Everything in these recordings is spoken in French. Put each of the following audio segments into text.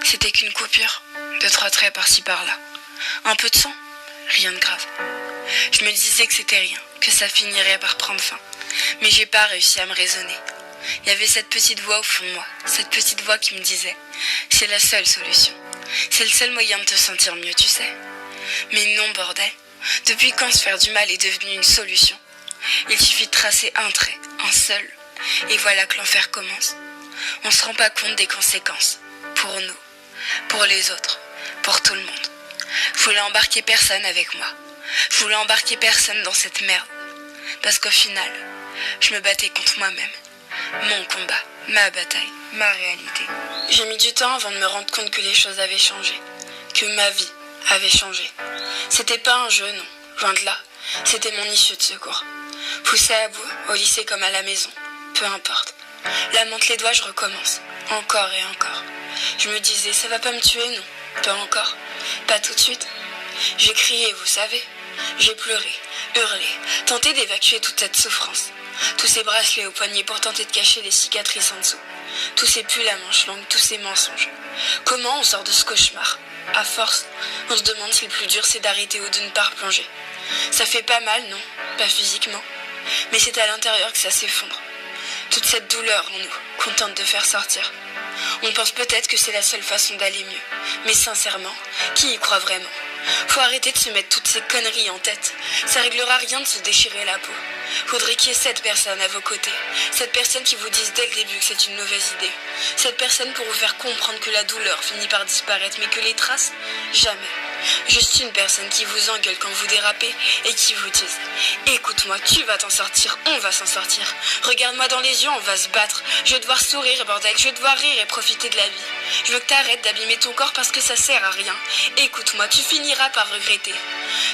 C'était qu'une coupure, 2-3 traits par-ci par-là. Un peu de sang, rien de grave. Je me disais que c'était rien, que ça finirait par prendre fin. Mais j'ai pas réussi à me raisonner. Il y avait cette petite voix au fond de moi, cette petite voix qui me disait « C'est la seule solution. C'est le seul moyen de te sentir mieux, tu sais. » Mais non, bordel. Depuis quand se faire du mal est devenu une solution? Il suffit de tracer un trait, un seul. Et voilà que l'enfer commence. On se rend pas compte des conséquences. Pour nous, pour les autres, pour tout le monde. Je voulais embarquer personne avec moi. Je voulais embarquer personne dans cette merde. Parce qu'au final, je me battais contre moi-même. Mon combat, ma bataille, ma réalité. J'ai mis du temps avant de me rendre compte que les choses avaient changé. Que ma vie avait changé. C'était pas un jeu, non. Loin de là. C'était mon issue de secours. Poussé à bout, au lycée comme à la maison. Peu importe. La monte les doigts, je recommence. Encore et encore. Je me disais, ça va pas me tuer, non. Pas encore. Pas tout de suite. J'ai crié, vous savez. J'ai pleuré, hurlé, tenté d'évacuer toute cette souffrance. Tous ces bracelets au poignet pour tenter de cacher les cicatrices en dessous. Tous ces pulls à manches longues, tous ces mensonges. Comment on sort de ce cauchemar? À force, on se demande si le plus dur c'est d'arrêter ou de ne pas replonger. Ça fait pas mal, non? Pas physiquement. Mais c'est à l'intérieur que ça s'effondre. Toute cette douleur en nous, qu'on tente de faire sortir. On pense peut-être que c'est la seule façon d'aller mieux. Mais sincèrement, qui y croit vraiment? Faut arrêter de se mettre toutes ces conneries en tête. Ça réglera rien de se déchirer la peau. Faudrait qu'il y ait cette personne à vos côtés. Cette personne qui vous dise dès le début que c'est une mauvaise idée. Cette personne pour vous faire comprendre que la douleur finit par disparaître, mais que les traces, jamais. Juste une personne qui vous engueule quand vous dérapez et qui vous dise « Écoute-moi, tu vas t'en sortir, on va s'en sortir. Regarde-moi dans les yeux, on va se battre. Je vais devoir sourire, bordel, je vais devoir rire et profiter de la vie. Je veux que t'arrêtes d'abîmer ton corps parce que ça sert à rien. Écoute-moi, tu finiras par regretter.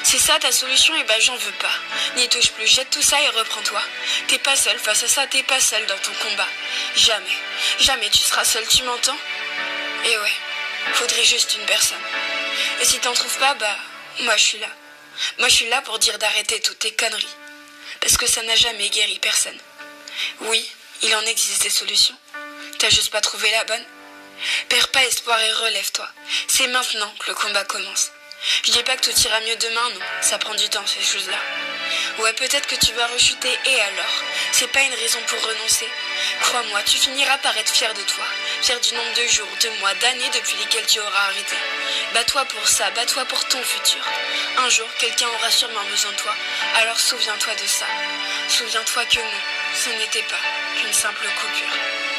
C'est ça ta solution, et ben j'en veux pas. N'y touche plus, jette tout ça et reprends-toi. T'es pas seul face à ça, t'es pas seul dans ton combat. Jamais, jamais tu seras seul, tu m'entends? Et ouais, faudrait juste une personne. Et si t'en trouves pas, bah, moi je suis là. Moi je suis là pour dire d'arrêter toutes tes conneries. Parce que ça n'a jamais guéri personne. Oui, il en existe des solutions. T'as juste pas trouvé la bonne. Perds pas espoir et relève-toi. C'est maintenant que le combat commence. Je dis pas que tout ira mieux demain, non. Ça prend du temps, ces choses-là. Ouais, peut-être que tu vas rechuter, et alors? C'est pas une raison pour renoncer. Crois-moi, tu finiras par être fier de toi. Fier du nombre de jours, de mois, d'années depuis lesquels tu auras arrêté. Bats-toi pour ça, bats-toi pour ton futur. Un jour, quelqu'un aura sûrement besoin de toi. Alors souviens-toi de ça. Souviens-toi que non, ce n'était pas qu'une simple coupure.